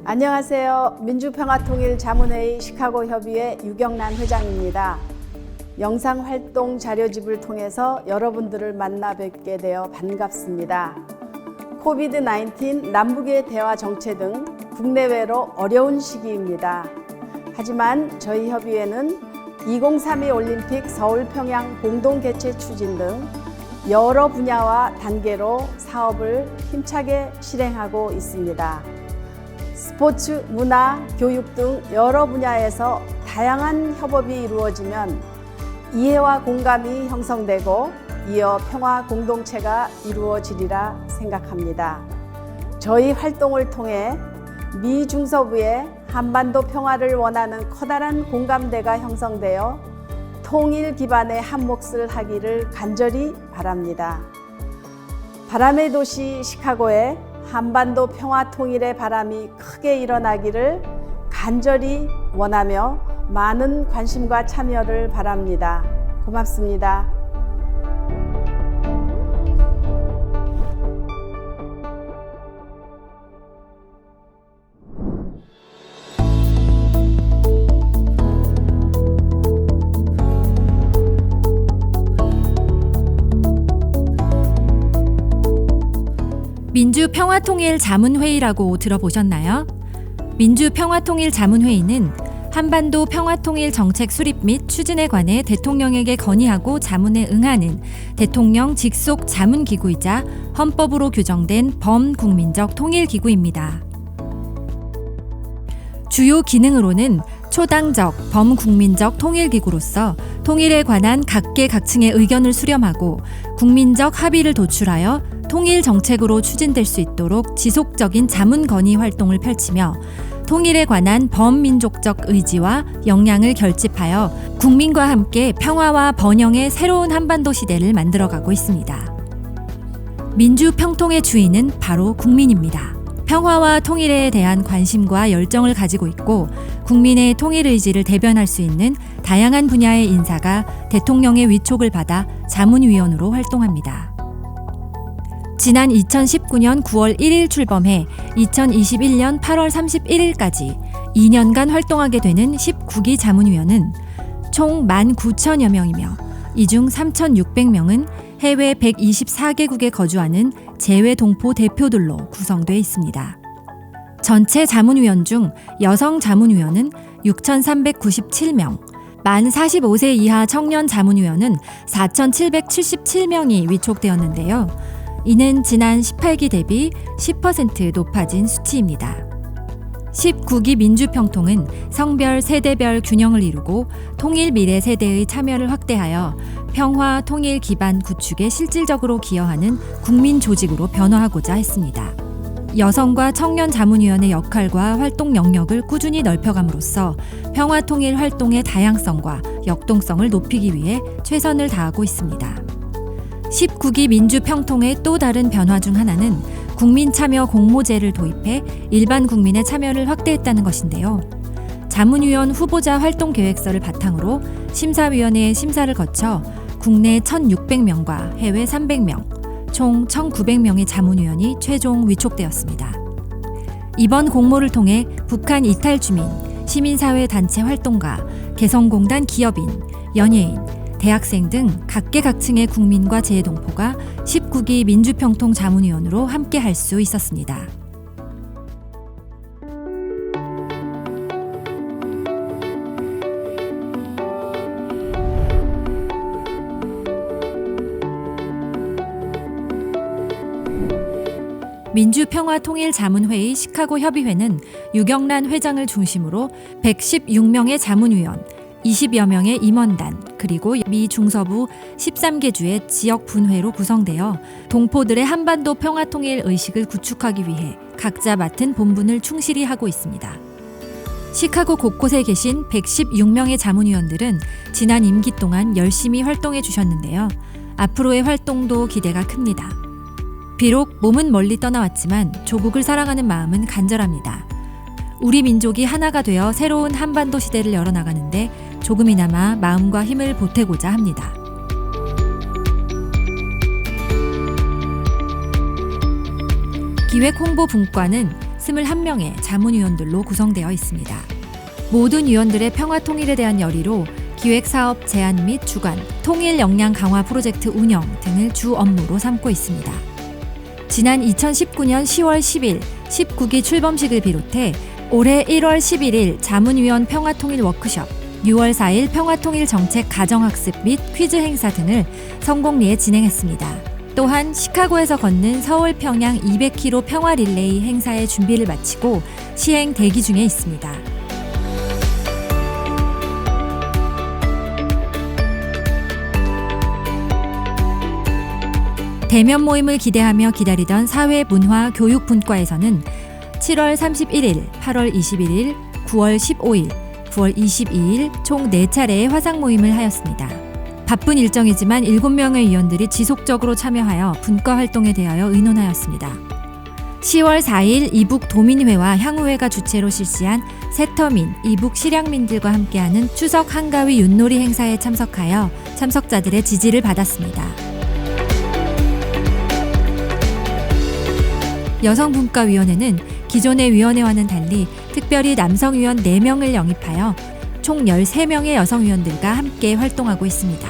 안녕하세요. 민주평화통일자문회의 시카고협의회 유경란 회장입니다. 영상활동 자료집을 통해서 여러분들을 만나 뵙게 되어 반갑습니다. 코비드-19 남북의 대화 정체 등 국내외로 어려운 시기입니다. 하지만 저희 협의회는 2032 올림픽 서울 평양 공동 개최 추진 등 여러 분야와 단계로 사업을 힘차게 실행하고 있습니다. 스포츠, 문화, 교육 등 여러 분야에서 다양한 협업이 이루어지면 이해와 공감이 형성되고 이어 평화 공동체가 이루어지리라 생각합니다. 저희 활동을 통해 미 중서부의 한반도 평화를 원하는 커다란 공감대가 형성되어 통일 기반의 한몫을 하기를 간절히 바랍니다. 바람의 도시 시카고에 한반도 평화 통일의 바람이 크게 일어나기를 간절히 원하며 많은 관심과 참여를 바랍니다. 고맙습니다. 민주평화통일자문회의라고 들어보셨나요? 민주평화통일자문회의는 한반도 평화통일 정책 수립 및 추진에 관해 대통령에게 건의하고 자문에 응하는 대통령 직속 자문기구이자 헌법으로 규정된 범국민적 통일기구입니다. 주요 기능으로는 초당적, 범국민적 통일기구로서 통일에 관한 각계각층의 의견을 수렴하고 국민적 합의를 도출하여 통일 정책으로 추진될 수 있도록 지속적인 자문 건의 활동을 펼치며 통일에 관한 범민족적 의지와 역량을 결집하여 국민과 함께 평화와 번영의 새로운 한반도 시대를 만들어가고 있습니다. 민주평통의 주인은 바로 국민입니다. 평화와 통일에 대한 관심과 열정을 가지고 있고 국민의 통일 의지를 대변할 수 있는 다양한 분야의 인사가 대통령의 위촉을 받아 자문위원으로 활동합니다. 지난 2019년 9월 1일 출범해 2021년 8월 31일까지 2년간 활동하게 되는 19기 자문위원은 총 19,000여 명이며 이 중 3,600명은 해외 124개국에 거주하는 재외동포 대표들로 구성되어 있습니다. 전체 자문위원 중 여성 자문위원은 6,397명, 만 45세 이하 청년 자문위원은 4,777명이 위촉되었는데요. 이는 지난 18기 대비 10% 높아진 수치입니다. 19기 민주평통은 성별, 세대별 균형을 이루고 통일 미래 세대의 참여를 확대하여 평화, 통일 기반 구축에 실질적으로 기여하는 국민 조직으로 변화하고자 했습니다. 여성과 청년 자문위원의 역할과 활동 영역을 꾸준히 넓혀감으로써 평화 통일 활동의 다양성과 역동성을 높이기 위해 최선을 다하고 있습니다. 19기 민주평통의 또 다른 변화 중 하나는 국민참여 공모제를 도입해 일반 국민의 참여를 확대했다는 것인데요. 자문위원 후보자 활동계획서를 바탕으로 심사위원회의 심사를 거쳐 국내 1,600명과 해외 300명, 총 1,900명의 자문위원이 최종 위촉되었습니다. 이번 공모를 통해 북한 이탈 주민, 시민사회 단체 활동가, 개성공단 기업인, 연예인, 대학생 등 각계각층의 국민과 재외동포가 19기 민주평통 자문위원으로 함께 할 수 있었습니다. 민주평화통일자문회의 시카고 협의회는 유경란 회장을 중심으로 116명의 자문위원, 20여 명의 임원단, 그리고 미 중서부 13개 주의 지역 분회로 구성되어 동포들의 한반도 평화통일 의식을 구축하기 위해 각자 맡은 본분을 충실히 하고 있습니다. 시카고 곳곳에 계신 116명의 자문위원들은 지난 임기 동안 열심히 활동해 주셨는데요. 앞으로의 활동도 기대가 큽니다. 비록 몸은 멀리 떠나왔지만 조국을 사랑하는 마음은 간절합니다. 우리 민족이 하나가 되어 새로운 한반도 시대를 열어나가는데 조금이나마 마음과 힘을 보태고자 합니다. 기획홍보분과는 21명의 자문위원들로 구성되어 있습니다. 모든 위원들의 평화 통일에 대한 열의로 기획사업 제안 및 주관, 통일 역량 강화 프로젝트 운영 등을 주 업무로 삼고 있습니다. 지난 2019년 10월 10일 19기 출범식을 비롯해 올해 1월 11일 자문위원 평화통일 워크숍, 6월 4일 평화통일 정책 가정학습 및 퀴즈 행사 등을 성공리에 진행했습니다. 또한 시카고에서 걷는 서울 평양 200km 평화 릴레이 행사의 준비를 마치고 시행 대기 중에 있습니다. 대면 모임을 기대하며 기다리던 사회문화교육분과에서는 7월 31일, 8월 21일, 9월 15일, 9월 22일 총 4차례의 화상 모임을 하였습니다. 바쁜 일정이지만 7명의 위원들이 지속적으로 참여하여 분과 활동에 대하여 의논하였습니다. 10월 4일 이북 도민회와 향후회가 주최로 실시한 세터민, 이북 실향민들과 함께하는 추석 한가위 윷놀이 행사에 참석하여 참석자들의 지지를 받았습니다. 여성분과위원회는 기존의 위원회와는 달리 특별히 남성위원 4명을 영입하여 총 13명의 여성위원들과 함께 활동하고 있습니다.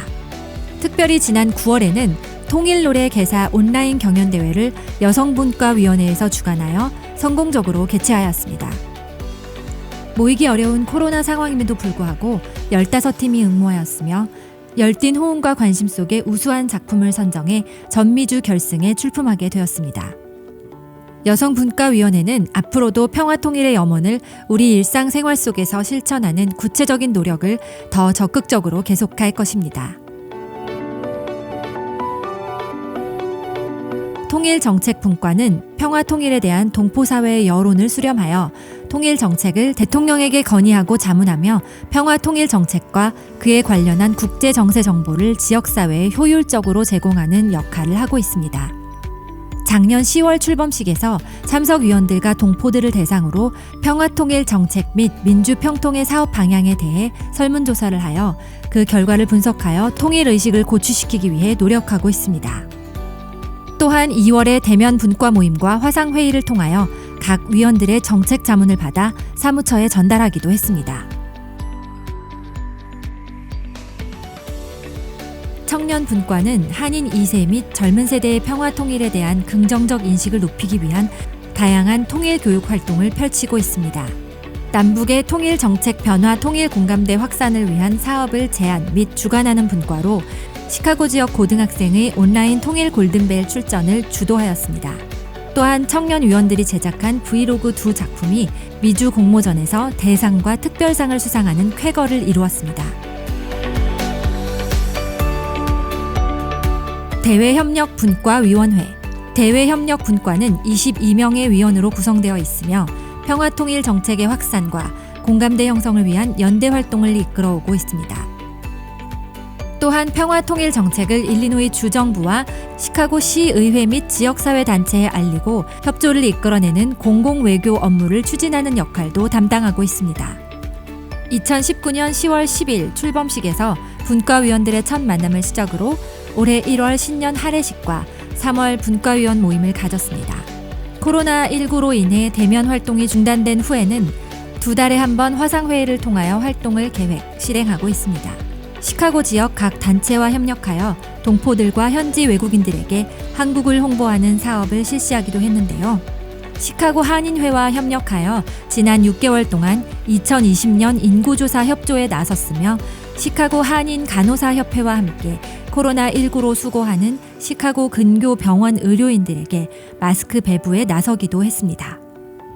특별히 지난 9월에는 통일노래 개사 온라인 경연대회를 여성분과위원회에서 주관하여 성공적으로 개최하였습니다. 모이기 어려운 코로나 상황임에도 불구하고 15팀이 응모하였으며 열띤 호응과 관심 속에 우수한 작품을 선정해 전미주 결승에 출품하게 되었습니다. 여성분과위원회는 앞으로도 평화통일의 염원을 우리 일상생활 속에서 실천하는 구체적인 노력을 더 적극적으로 계속할 것입니다. 통일정책분과는 평화통일에 대한 동포사회의 여론을 수렴하여 통일정책을 대통령에게 건의하고 자문하며 평화통일정책과 그에 관련한 국제정세 정보를 지역사회에 효율적으로 제공하는 역할을 하고 있습니다. 작년 10월 출범식에서 참석위원들과 동포들을 대상으로 평화통일 정책 및 민주평통의 사업 방향에 대해 설문조사를 하여 그 결과를 분석하여 통일의식을 고취시키기 위해 노력하고 있습니다. 또한 2월에 대면 분과 모임과 화상회의를 통하여 각 위원들의 정책 자문을 받아 사무처에 전달하기도 했습니다. 청년 분과는 한인 2세 및 젊은 세대의 평화 통일에 대한 긍정적 인식을 높이기 위한 다양한 통일 교육 활동을 펼치고 있습니다. 남북의 통일 정책 변화 통일 공감대 확산을 위한 사업을 제안 및 주관하는 분과로 시카고 지역 고등학생의 온라인 통일 골든벨 출전을 주도하였습니다. 또한 청년 위원들이 제작한 브이로그 2작품이 미주 공모전에서 대상과 특별상을 수상하는 쾌거를 이루었습니다. 대외협력분과위원회. 대외협력분과는 22명의 위원으로 구성되어 있으며 평화통일 정책의 확산과 공감대 형성을 위한 연대 활동을 이끌어오고 있습니다. 또한 평화통일 정책을 일리노이 주정부와 시카고 시의회 및 지역사회 단체에 알리고 협조를 이끌어내는 공공외교 업무를 추진하는 역할도 담당하고 있습니다. 2019년 10월 10일 출범식에서 분과위원들의 첫 만남을 시작으로 올해 1월 신년 할애식과 3월 분과위원 모임을 가졌습니다. 코로나19로 인해 대면 활동이 중단된 후에는 2달에 한 번 화상회의를 통하여 활동을 계획, 실행하고 있습니다. 시카고 지역 각 단체와 협력하여 동포들과 현지 외국인들에게 한국을 홍보하는 사업을 실시하기도 했는데요. 시카고 한인회와 협력하여 지난 6개월 동안 2020년 인구조사 협조에 나섰으며 시카고 한인 간호사협회와 함께 코로나19로 수고하는 시카고 근교 병원 의료인들에게 마스크 배부에 나서기도 했습니다.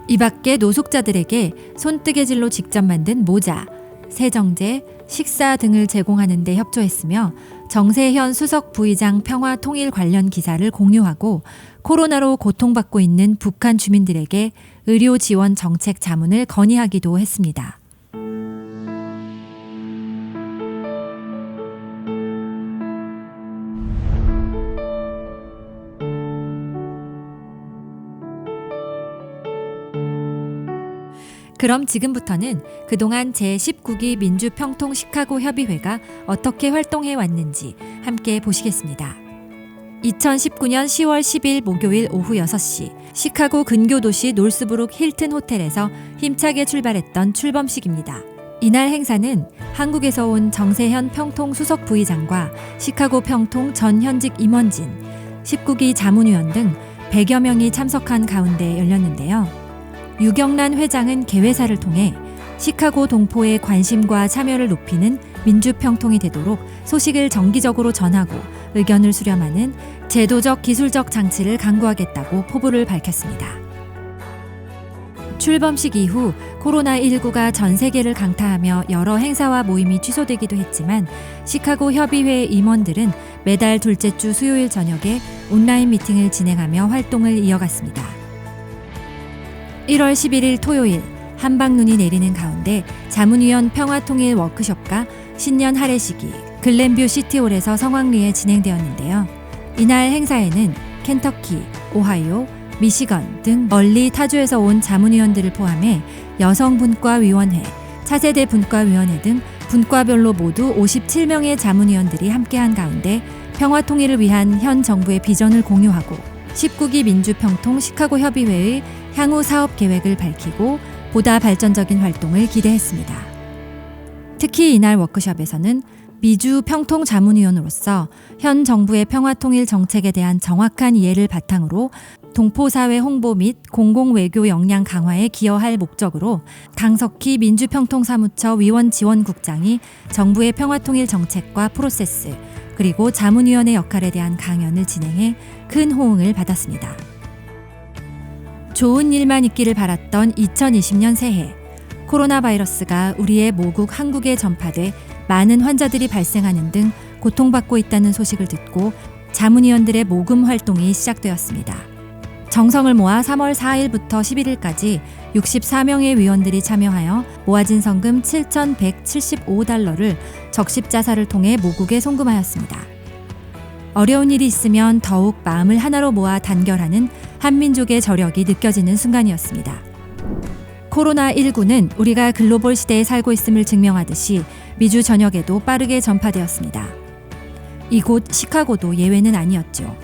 이 밖에 노숙자들에게 손뜨개질로 직접 만든 모자, 세정제, 식사 등을 제공하는 데 협조했으며 정세현 수석 부의장 평화 통일 관련 기사를 공유하고 코로나로 고통받고 있는 북한 주민들에게 의료 지원 정책 자문을 건의하기도 했습니다. 그럼 지금부터는 그동안 제19기 민주평통 시카고 협의회가 어떻게 활동해 왔는지 함께 보시겠습니다. 2019년 10월 10일 목요일 오후 6시 시카고 근교 도시 노스브룩 힐튼 호텔에서 힘차게 출발했던 출범식입니다. 이날 행사는 한국에서 온 정세현 평통 수석 부의장과 시카고 평통 전 현직 임원진, 19기 자문위원 등 100여 명이 참석한 가운데 열렸는데요. 유경란 회장은 개회사를 통해 시카고 동포의 관심과 참여를 높이는 민주평통이 되도록 소식을 정기적으로 전하고 의견을 수렴하는 제도적 기술적 장치를 강구하겠다고 포부를 밝혔습니다. 출범식 이후 코로나19가 전 세계를 강타하며 여러 행사와 모임이 취소되기도 했지만 시카고 협의회 임원들은 매달 둘째 주 수요일 저녁에 온라인 미팅을 진행하며 활동을 이어갔습니다. 1월 11일 토요일 한방눈이 내리는 가운데 자문위원 평화통일 워크숍과 신년 할애식이 글렌뷰 시티홀에서 성황리에 진행되었는데요. 이날 행사에는 켄터키, 오하이오, 미시건 등 멀리 타주에서 온 자문위원들을 포함해 여성분과위원회, 차세대 분과위원회 등 분과별로 모두 57명의 자문위원들이 함께한 가운데 평화통일을 위한 현 정부의 비전을 공유하고 19기 민주평통 시카고 협의회의 향후 사업 계획을 밝히고 보다 발전적인 활동을 기대했습니다. 특히 이날 워크숍에서는 미주 평통 자문위원으로서 현 정부의 평화통일 정책에 대한 정확한 이해를 바탕으로 동포사회 홍보 및 공공외교 역량 강화에 기여할 목적으로 강석희 민주평통사무처 위원지원국장이 정부의 평화통일 정책과 프로세스 그리고 자문위원의 역할에 대한 강연을 진행해 큰 호응을 받았습니다. 좋은 일만 있기를 바랐던 2020년 새해, 코로나 바이러스가 우리의 모국 한국에 전파돼 많은 환자들이 발생하는 등 고통받고 있다는 소식을 듣고 자문위원들의 모금 활동이 시작되었습니다. 정성을 모아 3월 4일부터 11일까지 64명의 위원들이 참여하여 모아진 성금 7,175달러를 적십자사를 통해 모국에 송금하였습니다. 어려운 일이 있으면 더욱 마음을 하나로 모아 단결하는 한민족의 저력이 느껴지는 순간이었습니다. 코로나19는 우리가 글로벌 시대에 살고 있음을 증명하듯이 미주 전역에도 빠르게 전파되었습니다. 이곳 시카고도 예외는 아니었죠.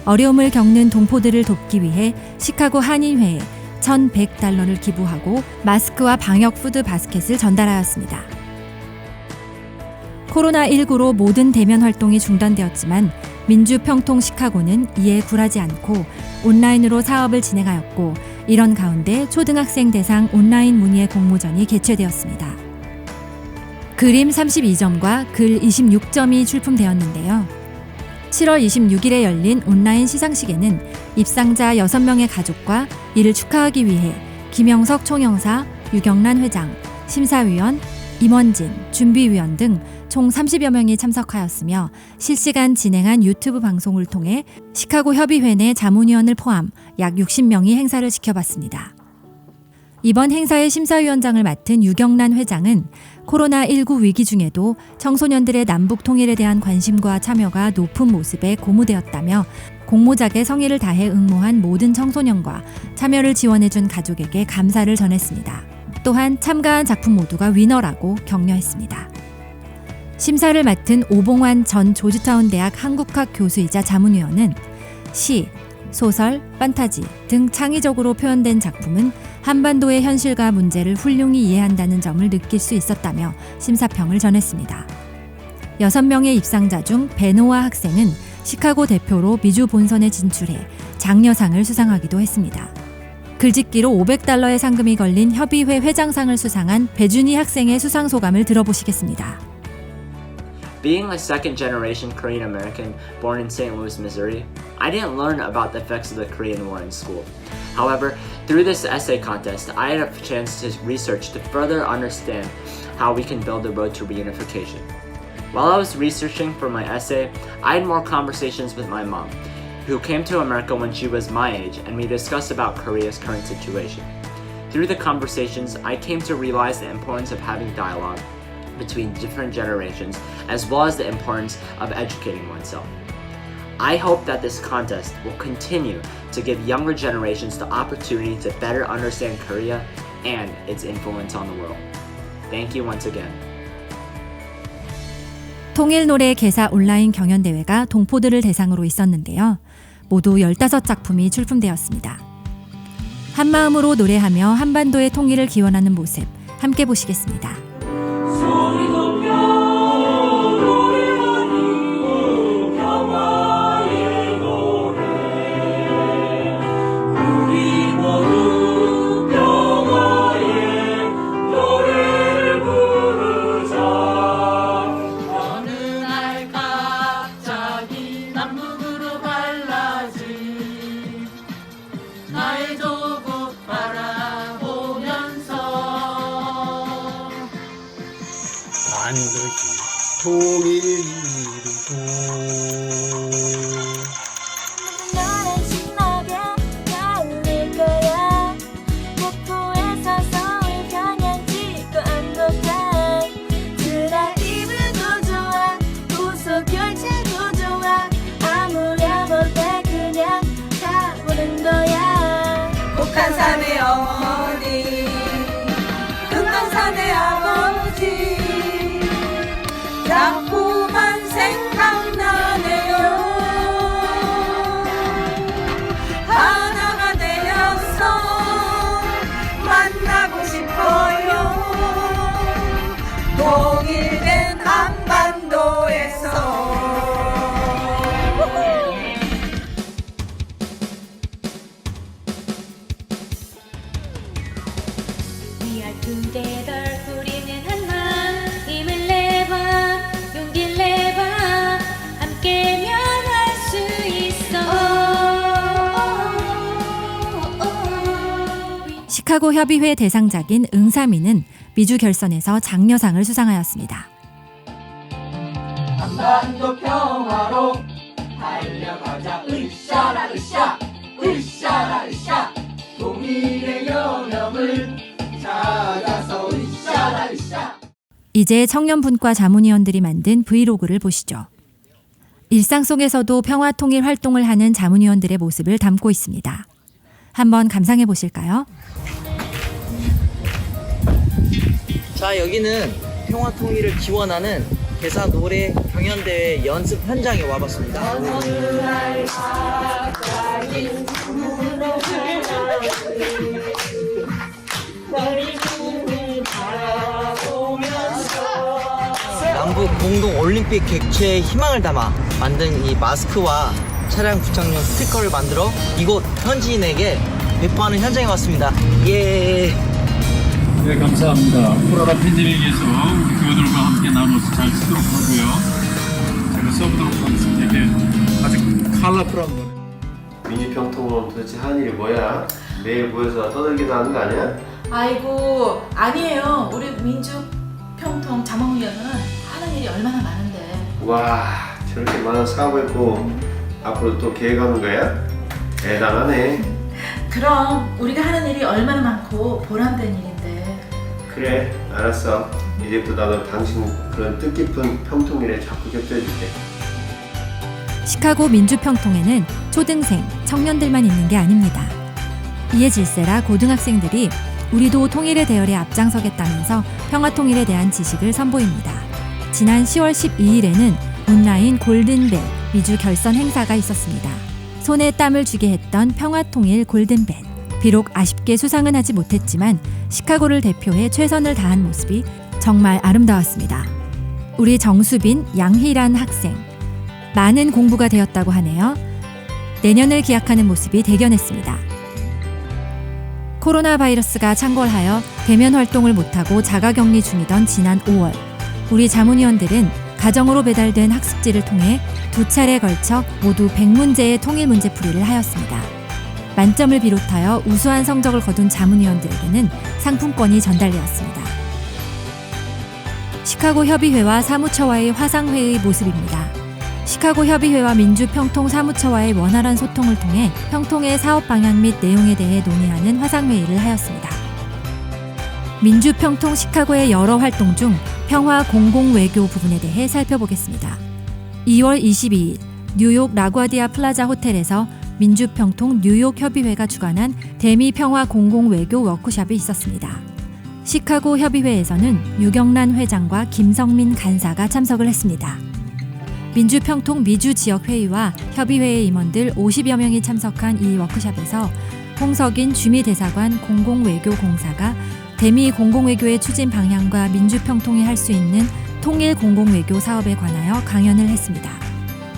어려움을 겪는 동포들을 돕기 위해 시카고 한인회에 1,100달러를 기부하고 마스크와 방역 푸드 바스켓을 전달하였습니다. 코로나19로 모든 대면 활동이 중단되었지만 민주평통 시카고는 이에 굴하지 않고 온라인으로 사업을 진행하였고 이런 가운데 초등학생 대상 온라인 문예 공모전이 개최되었습니다. 그림 32점과 글 26점이 출품되었는데요. 7월 26일에 열린 온라인 시상식에는 입상자 6명의 가족과 이를 축하하기 위해 김영석 총영사, 유경란 회장, 심사위원, 임원진, 준비위원 등 총 30여 명이 참석하였으며 실시간 진행한 유튜브 방송을 통해 시카고 협의회 내 자문위원을 포함 약 60명이 행사를 지켜봤습니다. 이번 행사의 심사위원장을 맡은 유경란 회장은 코로나19 위기 중에도 청소년들의 남북 통일에 대한 관심과 참여가 높은 모습에 고무되었다며 공모작에 성의를 다해 응모한 모든 청소년과 참여를 지원해준 가족에게 감사를 전했습니다. 또한 참가한 작품 모두가 위너라고 격려했습니다. 심사를 맡은 오봉환 전 조지타운 대학 한국학 교수이자 자문위원은 시, 소설, 판타지 등 창의적으로 표현된 작품은 한반도의 현실과 문제를 훌륭히 이해한다는 점을 느낄 수 있었다며 심사평을 전했습니다. 6명의 입상자 중 베노아 학생은 시카고 대표로 미주 본선에 진출해 장려상을 수상하기도 했습니다. 글짓기로 500달러의 상금이 걸린 협의회 회장상을 수상한 배준희 학생의 수상 소감을 들어보시겠습니다. Being a second-generation Korean American born in St. Louis, Missouri, I didn't learn about the effects of the Korean War in school. However, through this essay contest, I had a chance to research to further understand how we can build the road to reunification. While I was researching for my essay, I had more conversations with my mom, who came to America when she was my age, and we discussed about Korea's current situation. Through the conversations, I came to realize the importance of having dialogue between different generations, as well as the importance of educating oneself. I hope that this contest will continue to give younger generations the opportunity to better understand Korea and its influence on the world. Thank you once again. 통일노래 개사 온라인 경연대회가 동포들을 대상으로 있었는데요. 모두 15작품이 출품되었습니다. 한마음으로 노래하며 한반도의 통일을 기원하는 모습 함께 보시겠습니다. 나의 조국 바라보면서 반드시 통일 이루고 너는 신나게 달릴 거야. 목포에서 서울 평양 찍고 안동간 드라이브도 좋아 고속 열차도 좋아 아무야 못해 그냥 가보는 거야. 북한산의 어머니 금강산의 아버지 자꾸만 생각나네요. 하나가 되어서 만나고 싶어요. 통일된 한반도에서 We are together 우리는 하나 힘을 내봐 용기를 내봐 함께면 할 수 있어. 시카고 협의회 대상작인 응사미는 미주 결선에서 장려상을 수상하였습니다. 한반도 평화로 달려가자 으쌰라 으쌰 으쌰라 으쌰 통일의 여명을 찾아서 으쌰라 으쌰. 이제 청년분과 자문위원들이 만든 브이로그를 보시죠. 일상 속에서도 평화통일 활동을 하는 자문위원들의 모습을 담고 있습니다. 한번 감상해 보실까요? 자, 여기는 평화통일을 기원하는 개사 노래 경연대회 연습 현장에 와봤습니다. 남북 공동 올림픽 개최에 희망을 담아 만든 이 마스크와 차량 부착용 스티커를 만들어 이곳 현지인에게 배포하는 현장에 왔습니다. 예. 네, 감사합니다. 코로나 팬데믹에서 우리 교우들과 함께 나눠서 잘 쓰도록 하고요. 제가 써보도록 하겠습니다. 네, 아주 컬러풀한 거네. 민주평통은 도대체 하는 일이 뭐야? 매일 모여서 떠들기도 하는 거 아니야? 아이고 아니에요. 우리 민주평통 자문위원은 하는 일이 얼마나 많은데. 와, 저렇게 많은 사업을 했고 앞으로 또 계획하는 거야? 대단하네. 그럼 우리가 하는 일이 얼마나 많고 보람된 일인데. 그래, 알았어. 이제부터 나도 당신 그런 뜻깊은 평통일에 자꾸 곁들여줄게. 시카고 민주평통에는 초등생, 청년들만 있는 게 아닙니다. 이에 질세라 고등학생들이 우리도 통일의 대열에 앞장서겠다면서 평화통일에 대한 지식을 선보입니다. 지난 10월 12일에는 온라인 골든벨 미주 결선 행사가 있었습니다. 손에 땀을 쥐게 했던 평화통일 골든벨. 비록 아쉽게 수상은 하지 못했지만 시카고를 대표해 최선을 다한 모습이 정말 아름다웠습니다. 우리 정수빈, 양희란 학생. 많은 공부가 되었다고 하네요. 내년을 기약하는 모습이 대견했습니다. 코로나 바이러스가 창궐하여 대면 활동을 못하고 자가격리 중이던 지난 5월 우리 자문위원들은 가정으로 배달된 학습지를 통해 2차례에 걸쳐 모두 100문제의 통일 문제풀이를 하였습니다. 만점을 비롯하여 우수한 성적을 거둔 자문위원들에게는 상품권이 전달되었습니다. 시카고 협의회와 사무처와의 화상회의 모습입니다. 시카고 협의회와 민주평통 사무처와의 원활한 소통을 통해 평통의 사업 방향 및 내용에 대해 논의하는 화상회의를 하였습니다. 민주평통 시카고의 여러 활동 중 평화 공공외교 부분에 대해 살펴보겠습니다. 2월 22일 뉴욕 라과디아 플라자 호텔에서 민주평통 뉴욕 협의회가 주관한 대미 평화 공공외교 워크숍이 있었습니다. 시카고 협의회에서는 유경란 회장과 김성민 간사가 참석을 했습니다. 민주평통 미주 지역회의와 협의회의 임원들 50여 명이 참석한 이 워크숍에서 홍석인 주미대사관 공공외교공사가 대미 공공외교의 추진 방향과 민주평통이 할 수 있는 통일 공공외교 사업에 관하여 강연을 했습니다.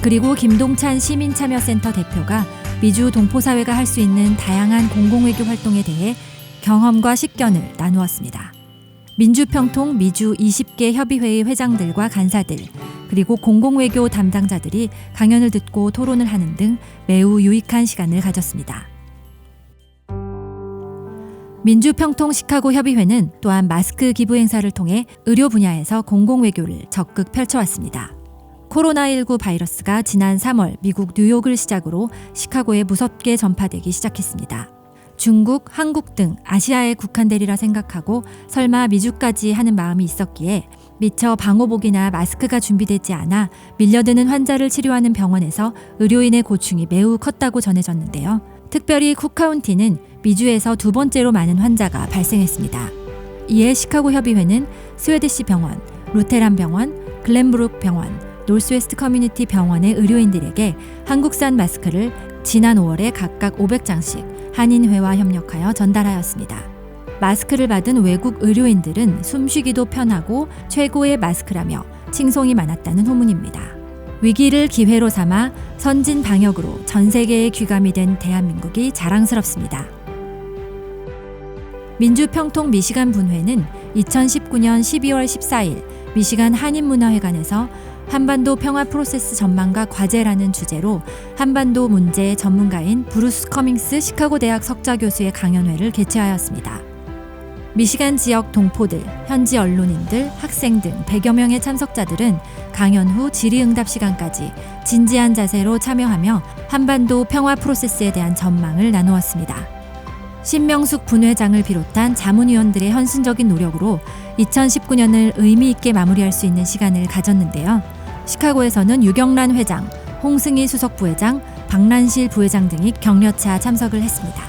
그리고 김동찬 시민참여센터 대표가 미주 동포사회가 할 수 있는 다양한 공공외교 활동에 대해 경험과 식견을 나누었습니다. 민주평통 미주 20개 협의회의 회장들과 간사들, 그리고 공공외교 담당자들이 강연을 듣고 토론을 하는 등 매우 유익한 시간을 가졌습니다. 민주평통 시카고 협의회는 또한 마스크 기부 행사를 통해 의료 분야에서 공공외교를 적극 펼쳐왔습니다. 코로나19 바이러스가 지난 3월 미국 뉴욕을 시작으로 시카고에 무섭게 전파되기 시작했습니다. 중국, 한국 등 아시아에 국한되리라 생각하고 설마 미주까지 하는 마음이 있었기에 미처 방호복이나 마스크가 준비되지 않아 밀려드는 환자를 치료하는 병원에서 의료인의 고충이 매우 컸다고 전해졌는데요. 특별히 쿡카운티는 미주에서 두 번째로 많은 환자가 발생했습니다. 이에 시카고 협의회는 스웨디시 병원, 루테란 병원, 글렌브룩 병원, 노스웨스트 커뮤니티 병원의 의료인들에게 한국산 마스크를 지난 5월에 각각 500장씩 한인회와 협력하여 전달하였습니다. 마스크를 받은 외국 의료인들은 숨쉬기도 편하고 최고의 마스크라며 칭송이 많았다는 후문입니다. 위기를 기회로 삼아 선진 방역으로 전 세계에 귀감이 된 대한민국이 자랑스럽습니다. 민주평통 미시간 분회는 2019년 12월 14일 미시간 한인문화회관에서 한반도 평화 프로세스 전망과 과제라는 주제로 한반도 문제 전문가인 브루스 커밍스 시카고 대학 석좌 교수의 강연회를 개최하였습니다. 미시간 지역 동포들, 현지 언론인들, 학생 등 100여 명의 참석자들은 강연 후 질의응답 시간까지 진지한 자세로 참여하며 한반도 평화 프로세스에 대한 전망을 나누었습니다. 신명숙 분회장을 비롯한 자문위원들의 헌신적인 노력으로 2019년을 의미 있게 마무리할 수 있는 시간을 가졌는데요. 시카고에서는 유경란 회장, 홍승희 수석 부회장, 박란실 부회장 등이 격려차 참석을 했습니다.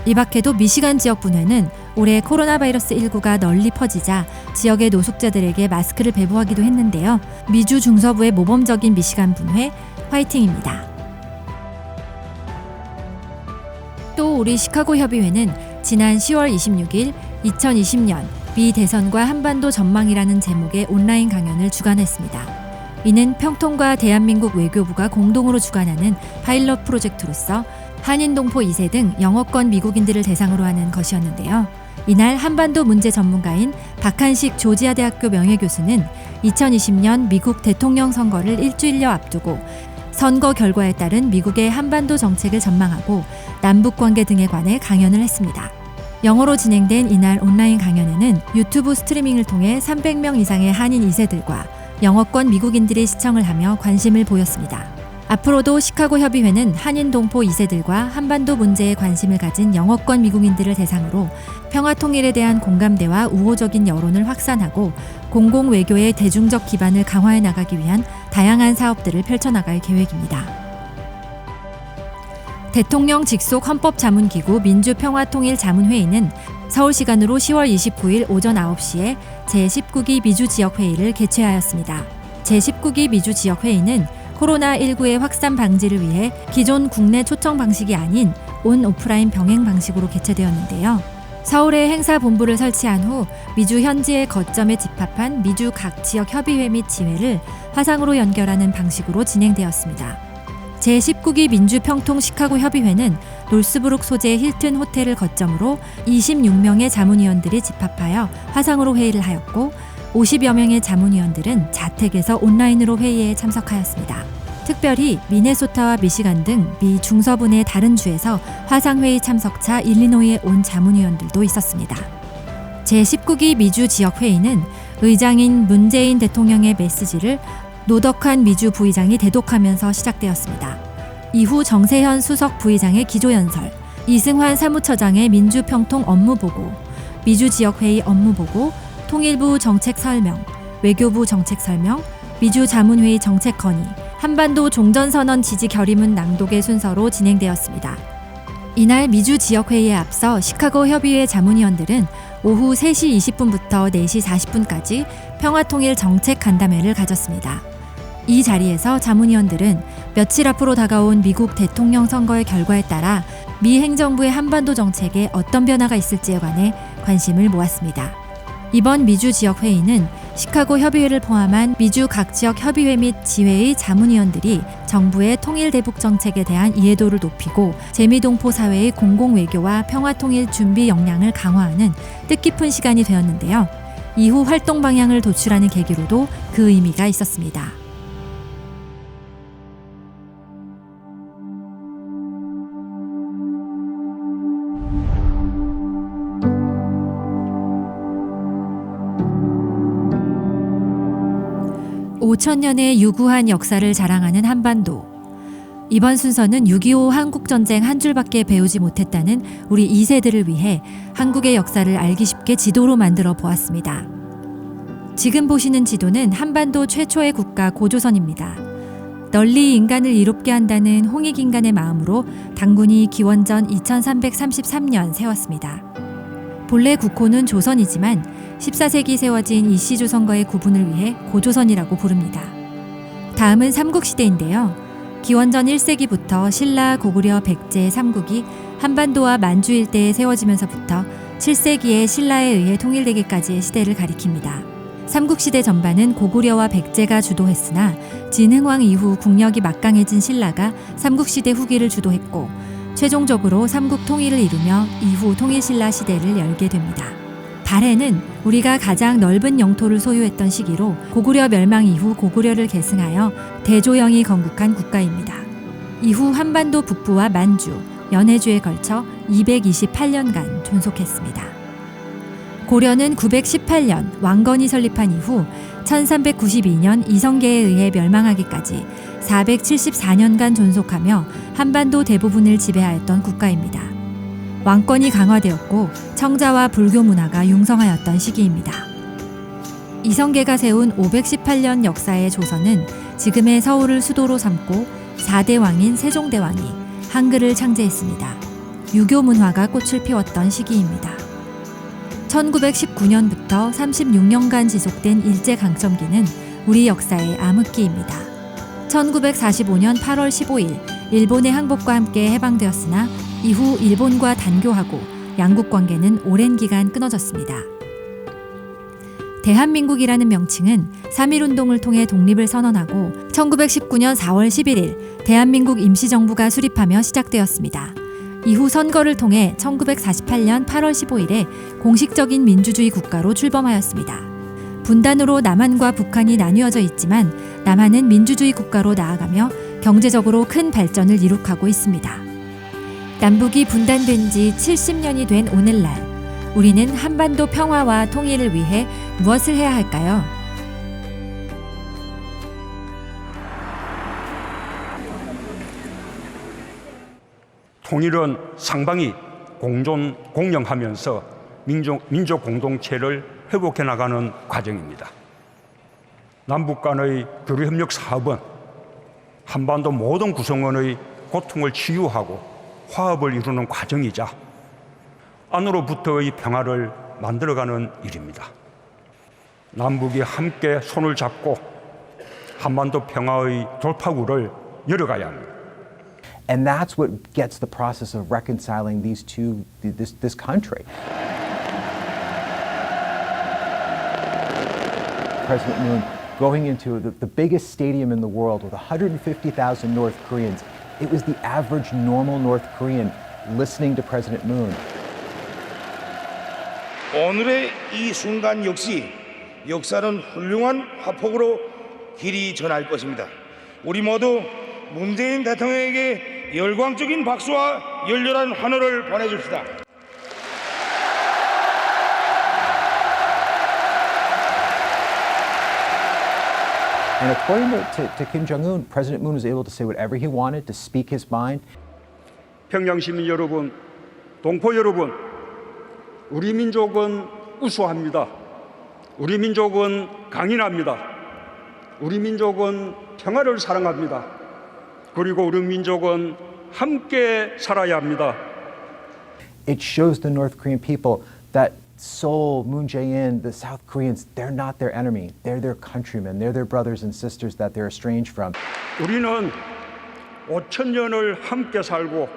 이 밖에도 미시간 지역 분회는 올해 코로나 바이러스 19가 널리 퍼지자 지역의 노숙자들에게 마스크를 배부하기도 했는데요. 미주 중서부의 모범적인 미시간 분회 화이팅입니다. 또 우리 시카고 협의회는 지난 10월 26일 2020년 미 대선과 한반도 전망이라는 제목의 온라인 강연을 주관했습니다. 이는 평통과 대한민국 외교부가 공동으로 주관하는 파일럿 프로젝트로서 한인동포 2세 등 영어권 미국인들을 대상으로 하는 것이었는데요. 이날 한반도 문제 전문가인 박한식 조지아대학교 명예교수는 2020년 미국 대통령 선거를 일주일여 앞두고 선거 결과에 따른 미국의 한반도 정책을 전망하고 남북관계 등에 관해 강연을 했습니다. 영어로 진행된 이날 온라인 강연에는 유튜브 스트리밍을 통해 300명 이상의 한인 2세들과 영어권 미국인들이 시청을 하며 관심을 보였습니다. 앞으로도 시카고 협의회는 한인 동포 2세들과 한반도 문제에 관심을 가진 영어권 미국인들을 대상으로 평화 통일에 대한 공감대와 우호적인 여론을 확산하고 공공 외교의 대중적 기반을 강화해 나가기 위한 다양한 사업들을 펼쳐나갈 계획입니다. 대통령 직속 헌법자문기구 민주평화통일자문회의는 서울 시간으로 10월 29일 오전 9시에 제19기 미주지역회의를 개최하였습니다. 제19기 미주지역회의는 코로나19의 확산 방지를 위해 기존 국내 초청 방식이 아닌 온 오프라인 병행 방식으로 개최되었는데요. 서울에 행사본부를 설치한 후 미주 현지의 거점에 집합한 미주 각 지역 협의회 및 지회를 화상으로 연결하는 방식으로 진행되었습니다. 제19기 민주평통 시카고 협의회는 놀스브룩 소재 힐튼 호텔을 거점으로 26명의 자문위원들이 집합하여 화상으로 회의를 하였고 50여 명의 자문위원들은 자택에서 온라인으로 회의에 참석하였습니다. 특별히 미네소타와 미시간 등 미 중서부 내 다른 주에서 화상회의 참석차 일리노이에 온 자문위원들도 있었습니다. 제19기 미주 지역회의는 의장인 문재인 대통령의 메시지를 노덕한 미주 부의장이 대독하면서 시작되었습니다. 이후 정세현 수석 부의장의 기조연설, 이승환 사무처장의 민주평통 업무보고, 미주지역회의 업무보고, 통일부 정책 설명, 외교부 정책 설명, 미주 자문회의 정책 건의, 한반도 종전선언 지지 결의문 낭독의 순서로 진행되었습니다. 이날 미주 지역회의에 앞서 시카고 협의회 자문위원들은 오후 3시 20분부터 4시 40분까지 평화통일 정책 간담회를 가졌습니다. 이 자리에서 자문위원들은 며칠 앞으로 다가온 미국 대통령 선거의 결과에 따라 미 행정부의 한반도 정책에 어떤 변화가 있을지에 관해 관심을 모았습니다. 이번 미주 지역 회의는 시카고 협의회를 포함한 미주 각 지역 협의회 및 지회의 자문위원들이 정부의 통일 대북 정책에 대한 이해도를 높이고 재미동포 사회의 공공 외교와 평화 통일 준비 역량을 강화하는 뜻깊은 시간이 되었는데요. 이후 활동 방향을 도출하는 계기로도 그 의미가 있었습니다. (5,000년의) 유구한 역사를 자랑하는 한반도. 이번 순서는 6.25 한국전쟁 한 줄밖에 배우지 못했다는 우리 2세들을 위해 한국의 역사를 알기 쉽게 지도로 만들어 보았습니다. 지금 보시는 지도는 한반도 최초의 국가 고조선입니다. 널리 인간을 이롭게 한다는 홍익인간의 마음으로 당군이 기원전 2333년 세웠습니다. 본래 국호는 조선이지만 14세기 세워진 이씨조선과의 구분을 위해 고조선이라고 부릅니다. 다음은 삼국시대인데요. 기원전 1세기부터 신라, 고구려, 백제, 삼국이 한반도와 만주 일대에 세워지면서부터 7세기에 신라에 의해 통일되기까지의 시대를 가리킵니다. 삼국시대 전반은 고구려와 백제가 주도했으나 진흥왕 이후 국력이 막강해진 신라가 삼국시대 후기를 주도했고 최종적으로 삼국 통일을 이루며 이후 통일신라 시대를 열게 됩니다. 발해는 우리가 가장 넓은 영토를 소유했던 시기로 고구려 멸망 이후 고구려를 계승하여 대조영이 건국한 국가입니다. 이후 한반도 북부와 만주, 연해주에 걸쳐 228년간 존속했습니다. 고려는 918년 왕건이 설립한 이후 1392년 이성계에 의해 멸망하기까지 474년간 존속하며 한반도 대부분을 지배하였던 국가입니다. 왕권이 강화되었고 청자와 불교 문화가 융성하였던 시기입니다. 이성계가 세운 518년 역사의 조선은 지금의 서울을 수도로 삼고 4대 왕인 세종대왕이 한글을 창제했습니다. 유교 문화가 꽃을 피웠던 시기입니다. 1919년부터 36년간 지속된 일제강점기는 우리 역사의 암흑기입니다. 1945년 8월 15일 일본의 항복과 함께 해방되었으나 이후 일본과 단교하고 양국 관계는 오랜 기간 끊어졌습니다. 대한민국이라는 명칭은 3.1운동을 통해 독립을 선언하고 1919년 4월 11일 대한민국 임시정부가 수립하며 시작되었습니다. 이후 선거를 통해 1948년 8월 15일에 공식적인 민주주의 국가로 출범하였습니다. 분단으로 남한과 북한이 나뉘어져 있지만 남한은 민주주의 국가로 나아가며 경제적으로 큰 발전을 이룩하고 있습니다. 남북이 분단된 지 70년이 된 오늘날, 우리는 한반도 평화와 통일을 위해 무엇을 해야 할까요? 통일은 상방이 공존, 공영하면서 민족 공동체를 회복해 나가는 과정입니다. 남북 간의 교류협력 사업은 한반도 모든 구성원의 고통을 치유하고 화합을 이루는 과정이자 안으로부터의 평화를 만들어가는 일입니다. 남북이 함께 손을 잡고 한반도 평화의 돌파구를 열어가야 합니다. And that's what gets the process of reconciling these two, this country. President Moon going into the biggest stadium in the world with 150,000 North Koreans. It was the average normal North Korean listening to President Moon. 오늘의 이 순간 역시 역사는 훌륭한 화폭으로 길이 전할 것입니다. 우리 모두 문재인 대통령에게 열광적인 박수와 열렬한 환호를 보내줍시다. And according to Kim Jong-un, President Moon was able to say whatever he wanted, to speak his mind. 평양 시민 여러분, 동포 여러분, 우리 민족은 우수합니다. 우리 민족은 강인합니다. 우리 민족은 평화를 사랑합니다. 그리고 우리 민족은 함께 살아야 합니다. It shows the North Korean people that Seoul, Moon Jae-in, the South Koreans, they're not their enemy. They're their countrymen. They're their brothers and sisters that they're estranged from. 우리는 5,000년을 함께 살고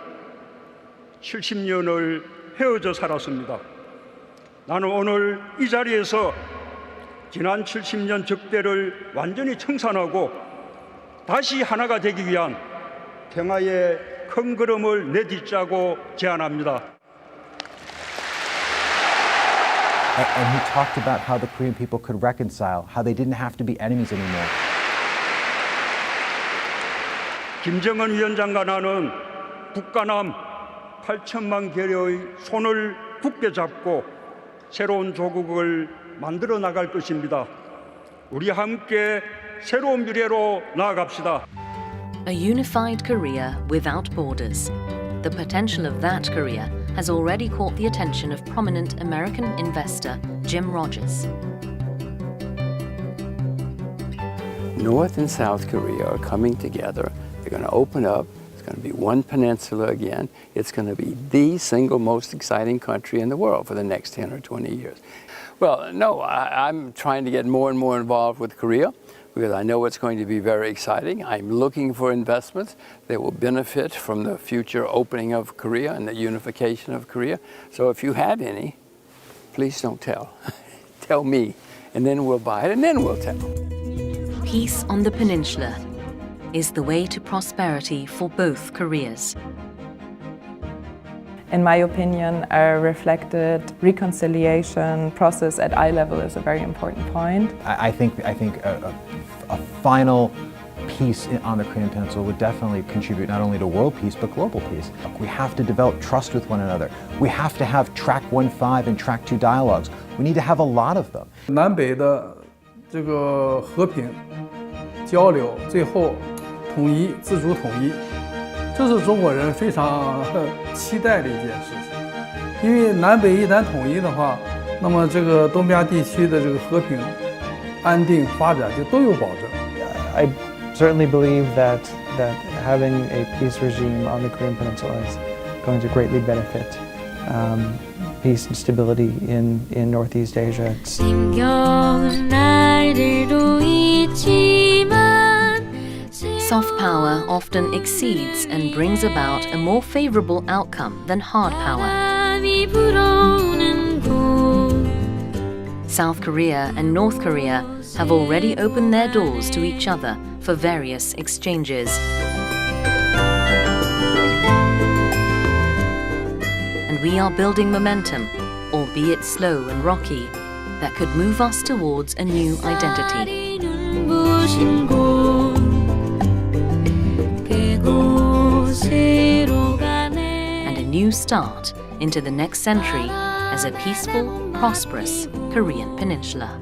70년을 헤어져 살았습니다. 나는 오늘 이 자리에서 지난 70년 적대를 완전히 청산하고 다시 하나가 되기 위한 평화의 큰 걸음을 내딛자고 제안합니다. And he talked about how the Korean people could reconcile, how they didn't have to be enemies anymore. 김정은 위원장과 나는 북한남 8천만 개의 손을 굳게 잡고 새로운 조국을 만들어 나갈 것입니다. 우리 함께 새로운 미래로 나아갑시다. A unified Korea without borders. The potential of that Korea has already caught the attention of prominent American investor Jim Rogers. North and South Korea are coming together. They're going to open up. It's going to be one peninsula again. It's going to be the single most exciting country in the world for the next 10 or 20 years. Well, no, I'm trying to get more and more involved with Korea because I know it's going to be very exciting. I'm looking for investments that will benefit from the future opening of Korea and the unification of Korea. So if you have any, please don't tell. Tell me, and then we'll buy it, and then we'll tell. Peace on the peninsula is the way to prosperity for both Koreas. In my opinion, a reflected reconciliation process at eye level is a very important point. I think a final peace on the Korean Peninsula would definitely contribute not only to world peace but global peace. We have to develop trust with one another. We have to have track 1-5 and track 2 dialogues. We need to have a lot of them. 南北的这个和平交流，最后统一、自主统一，这是中国人非常期待的一件事情。因为南北一旦统一的话，那么这个东边地区的这个和平、安定、发展就都有保证。I certainly believe that having a peace regime on the Korean Peninsula is going to greatly benefit peace and stability in Northeast Asia. Soft power often exceeds and brings about a more favorable outcome than hard power. South Korea and North Korea have already opened their doors to each other for various exchanges. And we are building momentum, albeit slow and rocky, that could move us towards a new identity. And a new start into the next century as a peaceful, prosperous Korean peninsula.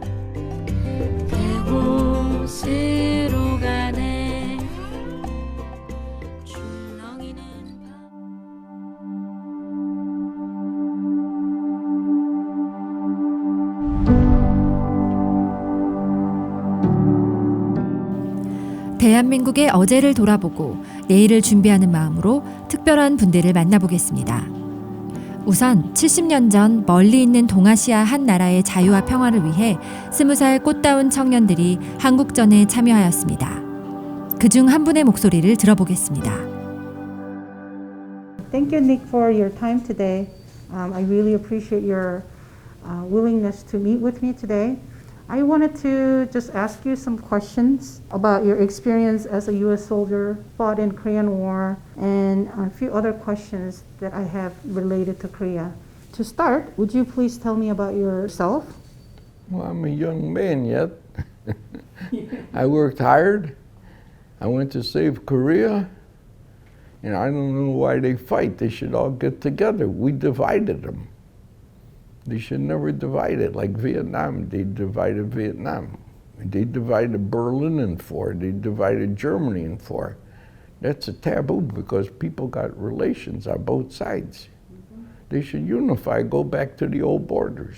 대한민국의 어제를 돌아보고 내일을 준비하는 마음으로 특별한 분들을 만나보겠습니다. 우선 70년 전 멀리 있는 동아시아 한 나라의 자유와 평화를 위해 20살 꽃다운 청년들이 한국전에 참여하였습니다. 그중 한 분의 목소리를 들어보겠습니다. Thank you, Nick, for your time today. I really appreciate your willingness to meet with me today. I wanted to just ask you some questions about your experience as a U.S. soldier, fought in Korean War, and a few other questions that I have related to Korea. To start, would you please tell me about yourself? Well, I'm a young man yet. I worked hard. I went to save Korea. And I don't know why they fight. They should all get together. We divided them. They should never divide it like Vietnam. They divided Vietnam. They divided Berlin in 4. They divided Germany in 4. That's a taboo because people got relations on both sides. They should unify, go back to the old borders.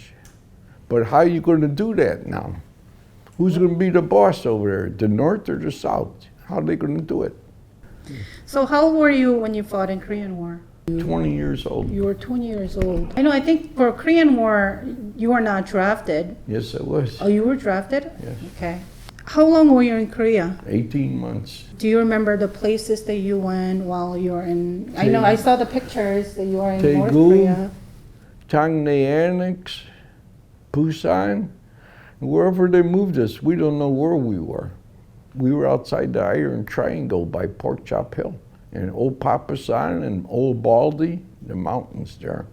But how are you going to do that now? Who's going to be the boss over there, the North or the South? How are they going to do it? So how old were you when you fought in Korean War? 20 years old. You were 20 years old. I know, I think for Korean War, you were not drafted. Yes, I was. Oh, you were drafted? Yes. Okay. How long were you in Korea? 18 months. Do you remember the places that you went while you were in? I know I saw the pictures that you were in North Korea. Changnae Annex, Busan, wherever they moved us, we don't know where we were. We were outside the Iron Triangle by Pork Chop Hill, and Old Papasan and Old Baldy, the mountains there.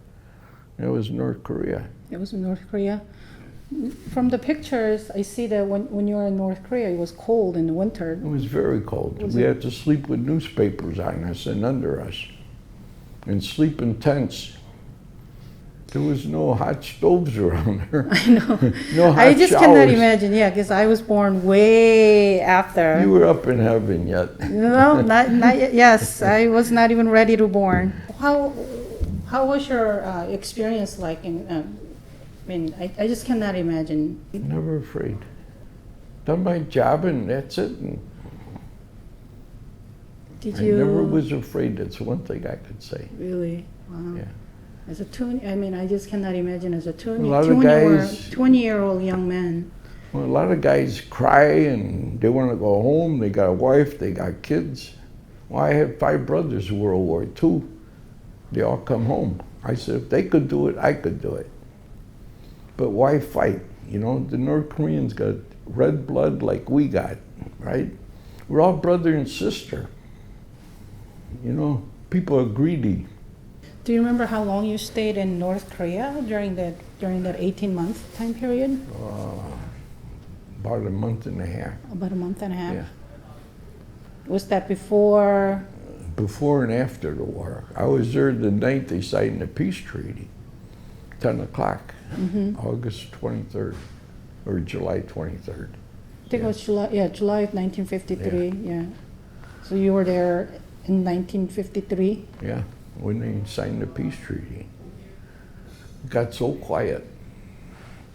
It was North Korea. It was in North Korea. From the pictures, I see that when you were in North Korea, it was cold in the winter. It was very cold. We had to sleep with newspapers on us and under us, and sleep in tents. There was no hot stoves around there. I know. No hot I just showers. cannot imagine. Yeah, because I was born way after. You were up in heaven yet. No, not yet. Yes, I was not even ready to born. How was your experience like? I just cannot imagine. Never afraid. Done my job and that's it. And Did I you? never was afraid. That's one thing I could say. Really? Wow. Yeah. As a I just cannot imagine as a 20-year-old young man. Well, a lot of guys cry and they want to go home. They got a wife, they got kids. Well, I had 5 brothers in World War II. They all come home. I said, if they could do it, I could do it. But why fight? You know, the North Koreans got red blood like we got, right? We're all brother and sister. You know, people are greedy. Do you remember how long you stayed in North Korea during that 18-month time period? About a month and a half. About a month and a half? Yeah. Was that before? Before and after the war. I was there the night they signed the peace treaty, 10 o'clock, August 23rd, or July 23rd. I think it was July of 1953, yeah. So you were there in 1953? Yeah, when they signed the peace treaty. It got so quiet.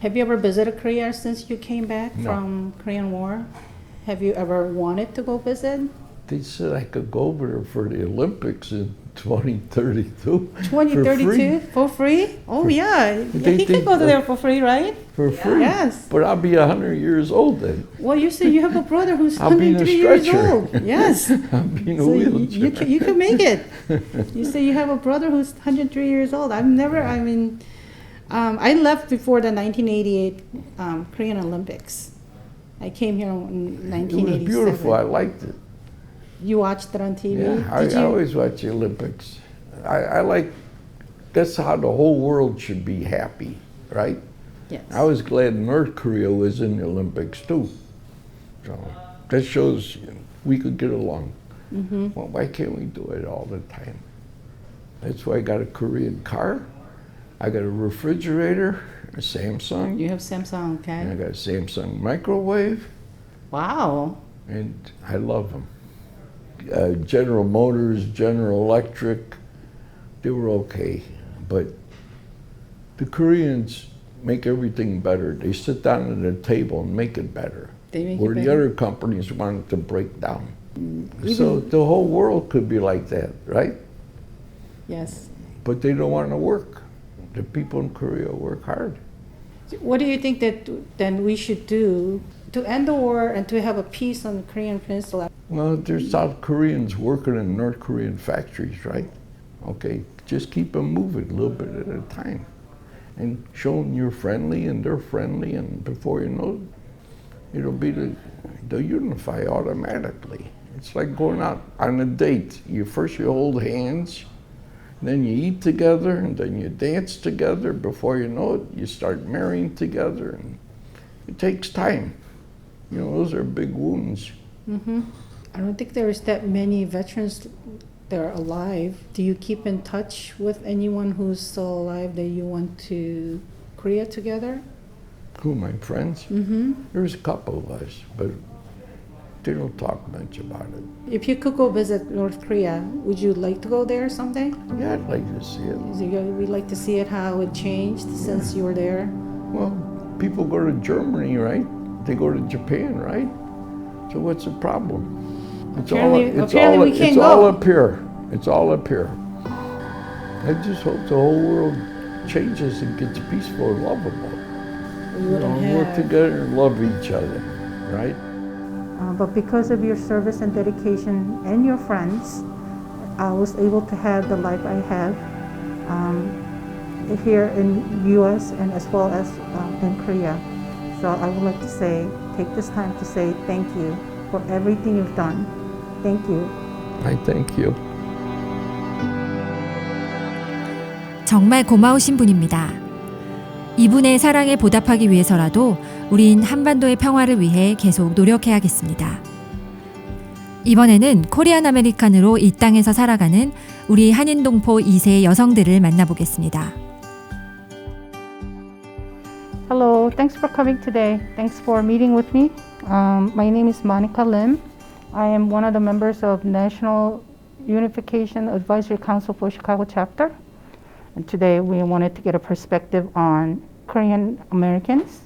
Have you ever visited Korea since you came back from Korean War? Have you ever wanted to go visit? They said I could go over there for the Olympics in 2032. 2032 for free? Oh yeah, he can go there for free, right? For free? Yes. But I'll be 100 years old then. Well, you say you have a brother who's I'll be in a 103 years stretcher. old. Yes. I'll be in a So wheelchair. you can make it. You say you have a brother who's 103 years old. I left before the 1988 Korean Olympics. I came here in 1987. It was beautiful. I liked it. You watched it on TV? Yeah, I always watch the Olympics. I like, that's how the whole world should be happy, right? Yes. I was glad North Korea was in the Olympics too. So that shows we could get along. Well, why can't we do it all the time? That's why I got a Korean car. I got a refrigerator, a Samsung. You have Samsung, okay. And I got a Samsung microwave. Wow. And I love them. General Motors, General Electric, they were okay. But the Koreans make everything better. They sit down at a table and make it better. They make where it the better? other companies want it to break down. So the whole world could be like that, right? Yes. But they don't want to work. The people in Korea work hard. What do you think that then we should do to end the war and to have a peace on the Korean Peninsula? Well, there's South Koreans working in North Korean factories, right? Okay, just keep them moving a little bit at a time. And show them you're friendly and they're friendly, and before you know it, it'll be they'll unify automatically. It's like going out on a date. First you hold hands, then you eat together, and then you dance together. Before you know it, you start marrying together, and it takes time. You know, those are big wounds. I don't think there's that many veterans that are alive. Do you keep in touch with anyone who's still alive that you want to Korea together? Who, my friends? There's a couple of us, but they don't talk much about it. If you could go visit North Korea, would you like to go there someday? Yeah, I'd like to see it. We'd like to see it, how it changed since you were there. Well, people go to Germany, right? They go to Japan, right? So what's the problem? It's Apparently we can't all go. up here. It's all up here. I just hope the whole world changes and gets peaceful and lovable. Work together and love each other, right? But because of your service and dedication and your friends, I was able to have the life I have here in U.S. and as well as in Korea. So I would like to take this time to say thank you for everything you've done. Thank you. I thank you. 정말 고마우신 분입니다. 이분의 사랑에 보답하기 위해서라도 우린 한반도의 평화를 위해 계속 노력해야겠습니다. 이번에는 코리안 아메리칸으로 이 땅에서 살아가는 우리 한인동포 2세 여성들을 만나보겠습니다. Hello, thanks for coming today. Thanks for meeting with me. My name is Monica Lim. I am one of the members of National Unification Advisory Council for Chicago chapter. And today we wanted to get a perspective on Korean Americans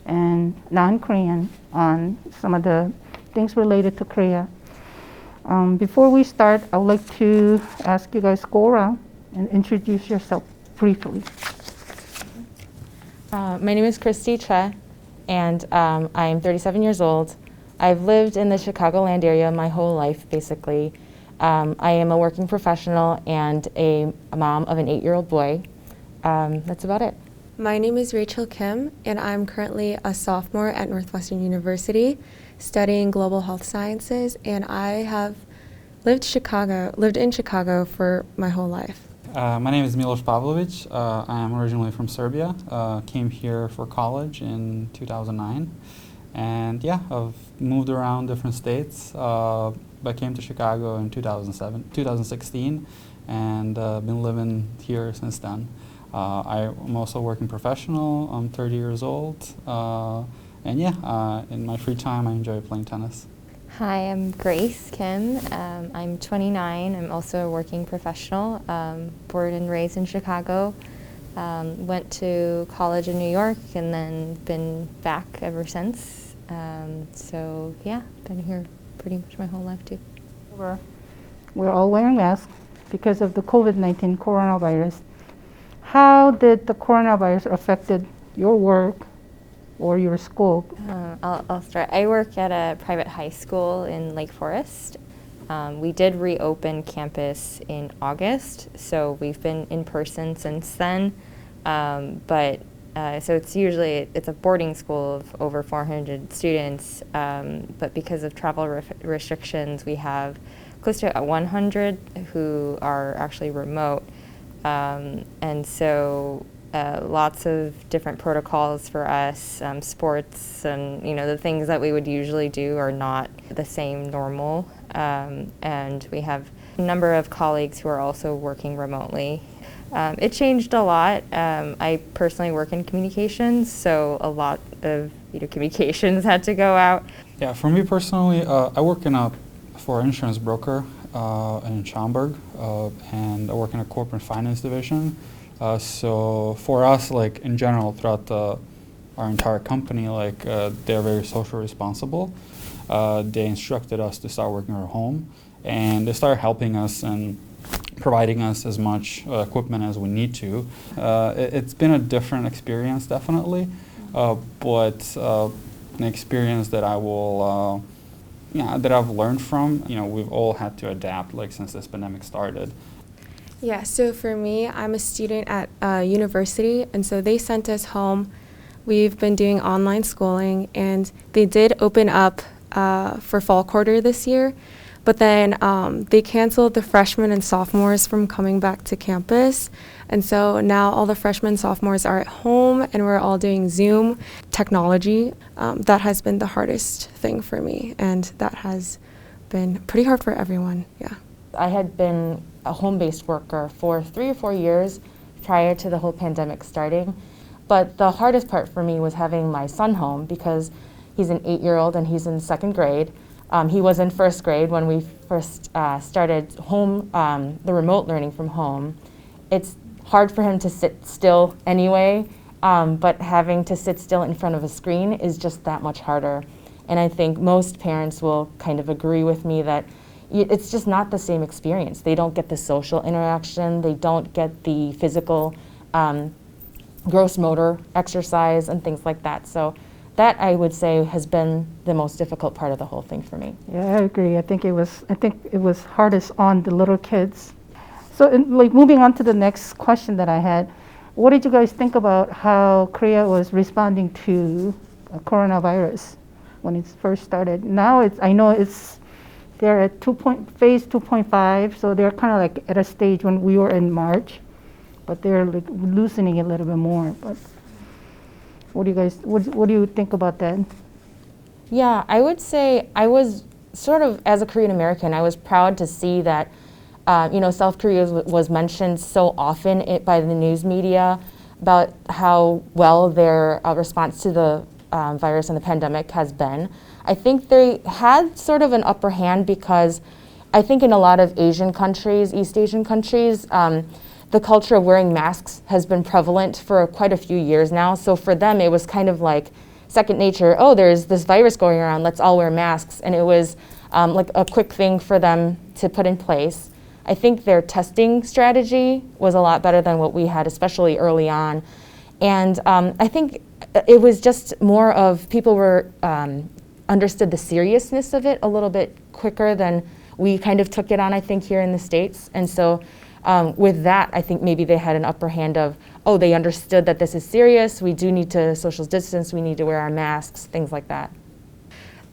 and non-Korean on some of the things related to Korea. Before we start, I would like to ask you guys to go around and introduce yourself briefly. My name is Christy Che, and I'm 37 years old. I've lived in the Chicagoland area my whole life, basically. I am a working professional and a mom of an 8-year-old boy. That's about it. My name is Rachel Kim, and I'm currently a sophomore at Northwestern University studying global health sciences, and I have lived in Chicago for my whole life. My name is Milos Pavlovic. I am originally from Serbia. Came here for college in 2009. And yeah, I've moved around different states, but came to Chicago in 2016, and been living here since then. I'm also a working professional. I'm 30 years old. And yeah, in my free time, I enjoy playing tennis. Hi, I'm Grace Kim. I'm 29. I'm also a working professional, born and raised in Chicago. Went to college in New York and then been back ever since. So yeah, been here pretty much my whole life too. We're all wearing masks because of the COVID-19 coronavirus. How did the coronavirus affected your work or your school? I'll start. I work at a private high school in Lake Forest. We did reopen campus in August, so we've been in person since then. So it's a boarding school of over 400 students, but because of travel restrictions, we have close to 100 who are actually remote. And so lots of different protocols for us, sports and the things that we would usually do are not the same normal. And we have a number of colleagues who are also working remotely. It changed a lot. I personally work in communications, so a lot of communications had to go out. Yeah, for me personally, I work for an insurance broker in Schaumburg, and I work in a corporate finance division. So for us, like in general, throughout our entire company, they're very socially responsible. They instructed us to start working at home, and they started helping us and providing us as much equipment as we need to. It's been a different experience, definitely, but an experience that I will, that I've learned from. We've all had to adapt, since this pandemic started. Yeah, so for me, I'm a student at university, and so they sent us home. We've been doing online schooling, and they did open up for fall quarter this year, but then they canceled the freshmen and sophomores from coming back to campus. And so now all the freshmen and sophomores are at home, and we're all doing Zoom technology. That has been the hardest thing for me, and that has been pretty hard for everyone, yeah. I had been a home-based worker for 3 or 4 years prior to the whole pandemic starting. But the hardest part for me was having my son home because he's an 8-year-old and he's in 2nd grade. He was in 1st grade when we first started the remote learning from home. It's hard for him to sit still anyway, but having to sit still in front of a screen is just that much harder. And I think most parents will kind of agree with me that it's just not the same experience. They don't get the social interaction, they don't get the physical gross motor exercise and things like that. So that, I would say, has been the most difficult part of the whole thing for me. Yeah, I agree. I think it was hardest on the little kids. So, moving on to the next question that I had, what did you guys think about how Korea was responding to coronavirus when it first started? Now I know they're at phase 2.5, so they're kind of like at a stage when we were in March, but they're like loosening it a little bit more. But what do you think about that? Yeah, I would say I was sort of, as a Korean American, I was proud to see that South Korea was mentioned so often by the news media about how well their response to the virus and the pandemic has been. I think they had sort of an upper hand because I think in a lot of Asian countries, East Asian countries, the culture of wearing masks has been prevalent for quite a few years now. So for them, it was kind of like second nature. Oh, there's this virus going around, let's all wear masks. And it was like a quick thing for them to put in place. I think their testing strategy was a lot better than what we had, especially early on. And I think it was just more of people were understood the seriousness of it a little bit quicker than we kind of took it on, I think, here in the States. And so with that, I think maybe they had an upper hand of, oh, they understood that this is serious, we do need to social distance, we need to wear our masks, things like that.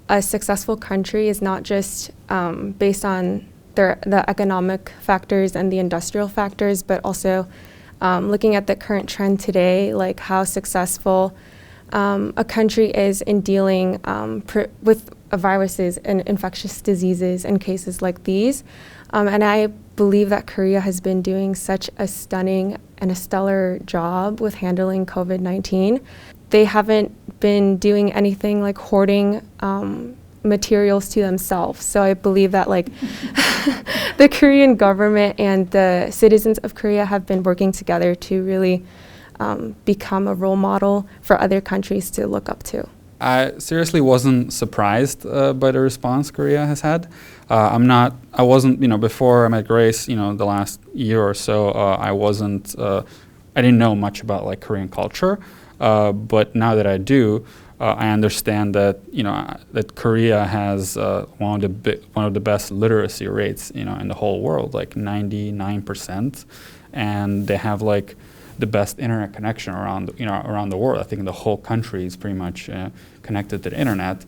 A successful country is not just based on the economic factors and the industrial factors, but also looking at the current trend today, like how successful a country is in dealing with viruses and infectious diseases and cases like these. And I believe that Korea has been doing such a stunning and a stellar job with handling COVID-19. They haven't been doing anything like hoarding materials to themselves. So I believe that the Korean government and the citizens of Korea have been working together to really become a role model for other countries to look up to. I seriously wasn't surprised by the response Korea has had. I wasn't, before I met Grace, the last year or so, I didn't know much about Korean culture. But now that I do, I understand that that Korea has one of the best literacy rates in the whole world, 99%, and they have the best internet connection around the world. I think the whole country is pretty much connected to the internet.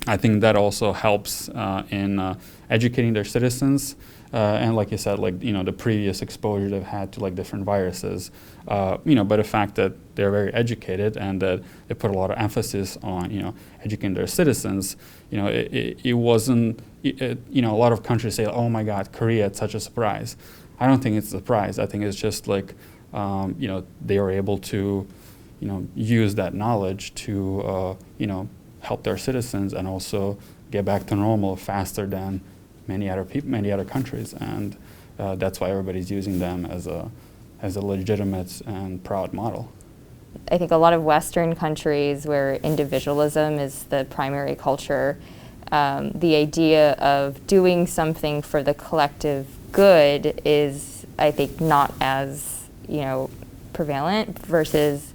I think that also helps in educating their citizens. And like you said, the previous exposure they've had to different viruses, but the fact that they're very educated and that they put a lot of emphasis on, educating their citizens, it wasn't, a lot of countries say, oh my God, Korea, it's such a surprise. I don't think it's a surprise. I think it's just they were able to, use that knowledge to, help their citizens and also get back to normal faster than many other countries, and that's why everybody's using them as a legitimate and proud model. I think a lot of Western countries where individualism is the primary culture, the idea of doing something for the collective good is, I think, not as prevalent versus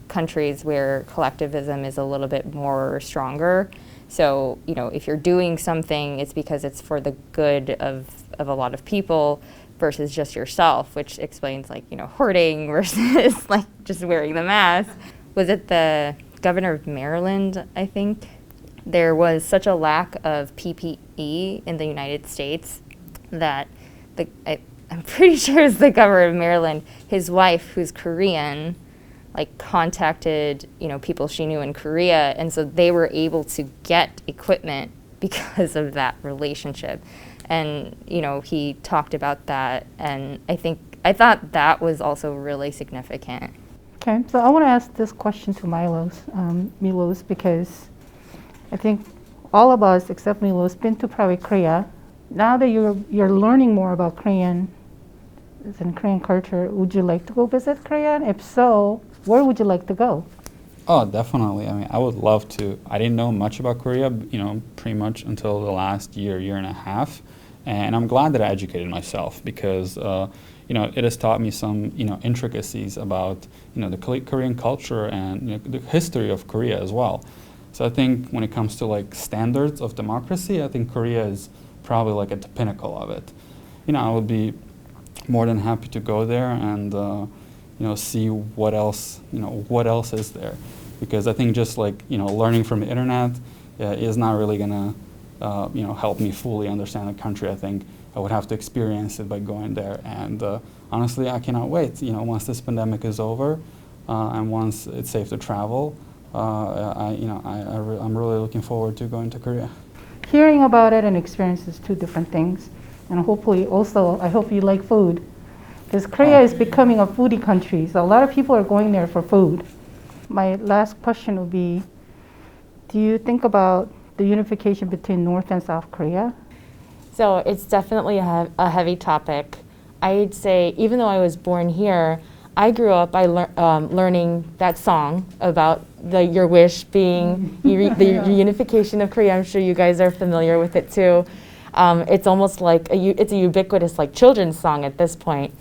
countries where collectivism is a little bit more stronger. So, if you're doing something, it's because it's for the good of a lot of people versus just yourself, which explains hoarding versus just wearing the mask. Was it the governor of Maryland, I think? There was such a lack of PPE in the United States that I'm pretty sure it's the governor of Maryland, his wife, who's Korean, contacted, people she knew in Korea, and so they were able to get equipment because of that relationship. And, he talked about that, and I thought that was also really significant. Okay, so I want to ask this question to Milos, because I think all of us, except Milos, been to probably Korea. Now that you're learning more about Korean culture, would you like to go visit Korea? And if so, where would you like to go? Oh, definitely. I mean, I would love to. I didn't know much about Korea, pretty much until the last year and a half. And I'm glad that I educated myself because, it has taught me some, intricacies about, the Korean culture and the history of Korea as well. So I think when it comes to like standards of democracy, I think Korea is probably like at the pinnacle of it. I would be more than happy to go there and, see what else is there. Because I think just like, learning from the internet is not really gonna, help me fully understand the country. I think I would have to experience it by going there. And honestly, I cannot wait. Once this pandemic is over and once it's safe to travel, I'm really looking forward to going to Korea. Hearing about it and experience is two different things. And hopefully also, I hope you like food. Because Korea is becoming a foodie country, so a lot of people are going there for food. My last question would be, do you think about the unification between North and South Korea? So it's definitely a heavy topic. I'd say, even though I was born here, I grew up by learning that song about Your Wish being the unification of Korea. I'm sure you guys are familiar with it too. It's almost like it's a ubiquitous like children's song at this point,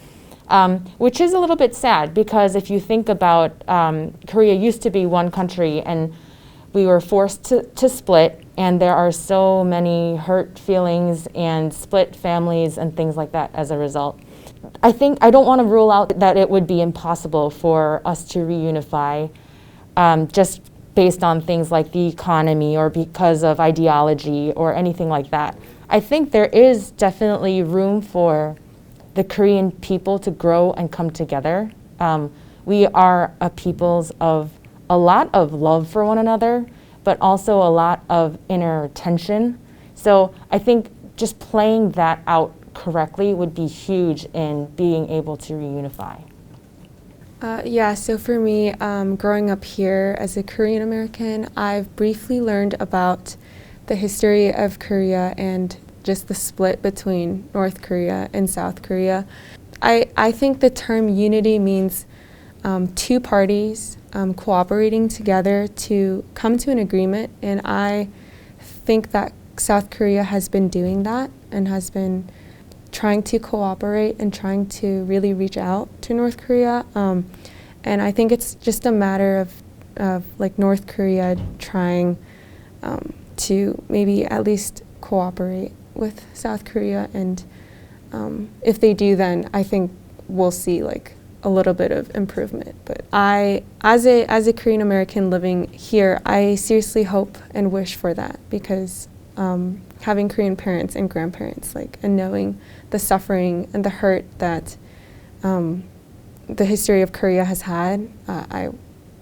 which is a little bit sad because if you think about Korea used to be one country and we were forced to split, and there are so many hurt feelings and split families and things like that as a result. I think I don't want to rule out that it would be impossible for us to reunify just based on things like the economy or because of ideology or anything like that. I think there is definitely room for the Korean people to grow and come together. We are a peoples of a lot of love for one another, but also a lot of inner tension. So I think just playing that out correctly would be huge in being able to reunify. Yeah, so for me, growing up here as a Korean American, I've briefly learned about the history of Korea and just the split between North Korea and South Korea. I think the term unity means two parties cooperating together to come to an agreement, and I think that South Korea has been doing that and has been trying to cooperate and trying to really reach out to North Korea. And I think it's just a matter of like North Korea trying to maybe at least cooperate with South Korea, and if they do, then I think we'll see like a little bit of improvement. But as a Korean American living here, I seriously hope and wish for that because having Korean parents and grandparents, and knowing the suffering and the hurt that the history of Korea has had, I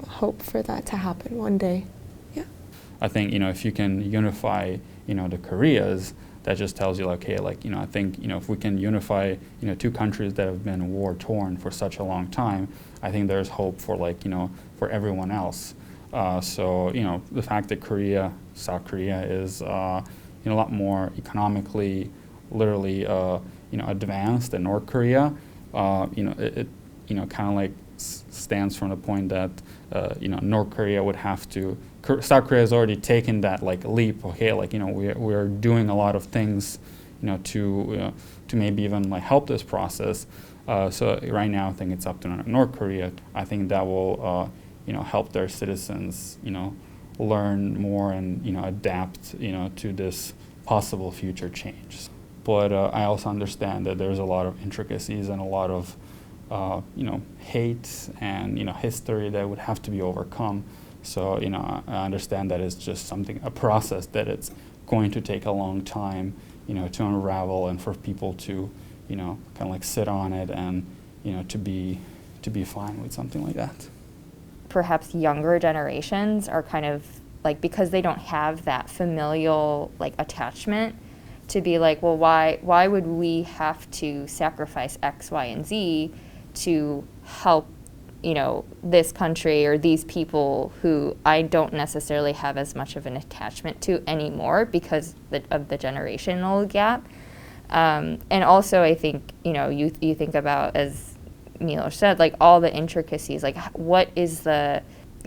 hope for that to happen one day. Yeah. I think, if you can unify, the Koreas, that just tells you, I think, if we can unify, two countries that have been war-torn for such a long time, I think there's hope for, for everyone else. So, the fact that South Korea is, a lot more economically, literally, advanced than North Korea, it kind of like stands from the point that, North Korea would have to, South Korea has already taken that leap. Okay, we're doing a lot of things, to maybe even help this process. So right now, I think it's up to North Korea. I think that will, help their citizens, learn more and adapt, to this possible future change. But I also understand that there's a lot of intricacies and a lot of hate and history that would have to be overcome. So I understand that it's just a process that it's going to take a long time, to unravel and for people to, kind of sit on it and to be fine with something like that. Perhaps younger generations are kind of because they don't have that familial attachment to be well, why would we have to sacrifice X, Y, and Z to help this country or these people who I don't necessarily have as much of an attachment to anymore because of the generational gap. And also I think, you think about, as Milos said, all the intricacies, what is the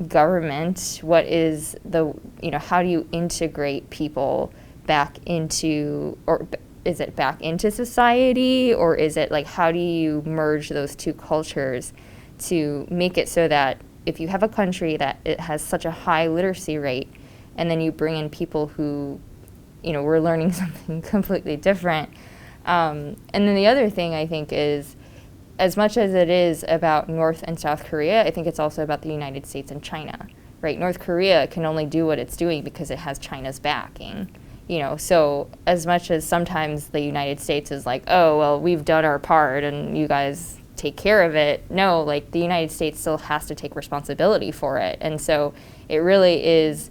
government? What is the, how do you integrate people back into, or is it back into society, or is it like, how do you merge those two cultures to make it so that if you have a country that it has such a high literacy rate, and then you bring in people who, we're learning something completely different. And then the other thing I think is, as much as it is about North and South Korea, I think it's also about the United States and China, right? North Korea can only do what it's doing because it has China's backing, so as much as sometimes the United States is like, oh, well, we've done our part and you guys take care of it. No, like the United States still has to take responsibility for it. And so it really is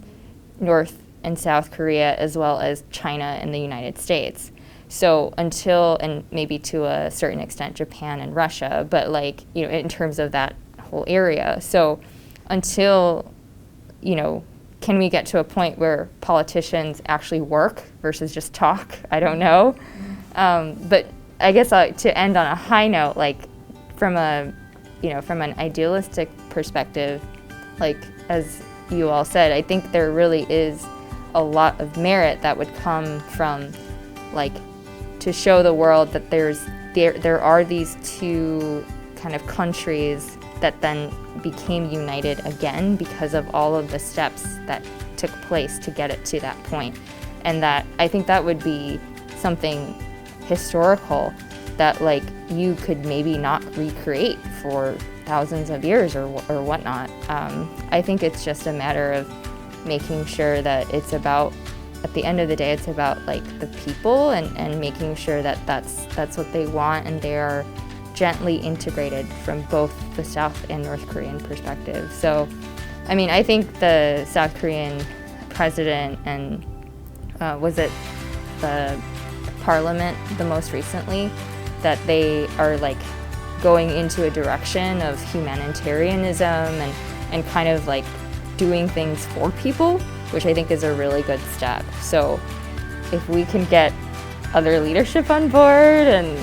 North and South Korea as well as China and the United States. So until, and maybe to a certain extent, Japan and Russia, but like, in terms of that whole area. So until, can we get to a point where politicians actually work versus just talk? I don't know. But I guess to end on a high note, like from an idealistic perspective, like as you all said, I think there really is a lot of merit that would come from like to show the world that there are these two kind of countries that then became united again because of all of the steps that took place to get it to that point. And that I think that would be something historical that like you could maybe not recreate for thousands of years or whatnot. I think it's just a matter of making sure that it's about, at the end of the day, it's about like the people and making sure that that's what they want, and they are gently integrated from both the South and North Korean perspective. So, I mean, I think the South Korean president and was it the parliament the most recently, that they are like going into a direction of humanitarianism and kind of like doing things for people, which I think is a really good step. So if we can get other leadership on board and,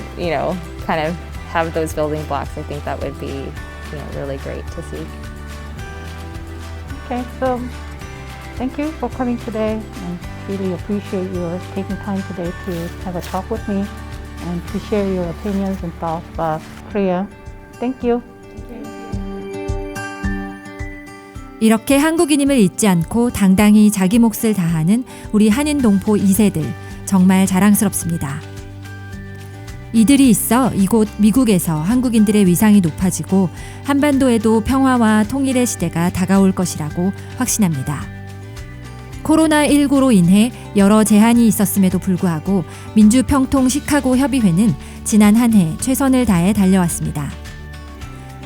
kind of have those building blocks, I think that would be, really great to see. Okay, so thank you for coming today, and really appreciate your taking time today to have a talk with me and to share your opinions and thoughts about Korea. Thank you. 이렇게 한국인임을 잊지 않고 당당히 자기 몫을 다하는 우리 한인 동포 2세들, 정말 자랑스럽습니다. 이들이 있어 이곳 미국에서 한국인들의 위상이 높아지고 한반도에도 평화와 통일의 시대가 다가올 것이라고 확신합니다. 코로나19로 인해 여러 제한이 있었음에도 불구하고 민주평통 시카고 협의회는 지난 한 해 최선을 다해 달려왔습니다.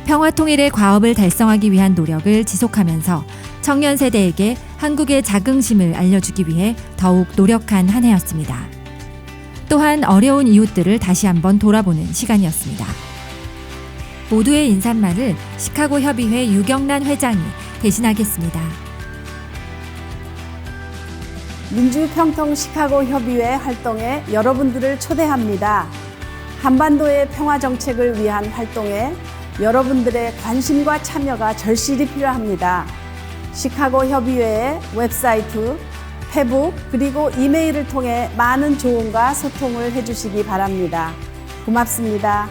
평화통일의 과업을 달성하기 위한 노력을 지속하면서 청년 세대에게 한국의 자긍심을 알려주기 위해 더욱 노력한 한 해였습니다. 또한 어려운 이웃들을 다시 한번 돌아보는 시간이었습니다. 모두의 인사말을 시카고 협의회 유경란 회장이 대신하겠습니다. 민주평통 시카고 협의회 활동에 여러분들을 초대합니다. 한반도의 평화 정책을 위한 활동에 여러분들의 관심과 참여가 절실히 필요합니다. 시카고 협의회의 웹사이트, 페북, 그리고 이메일을 통해 많은 조언과 소통을 해주시기 바랍니다. 고맙습니다.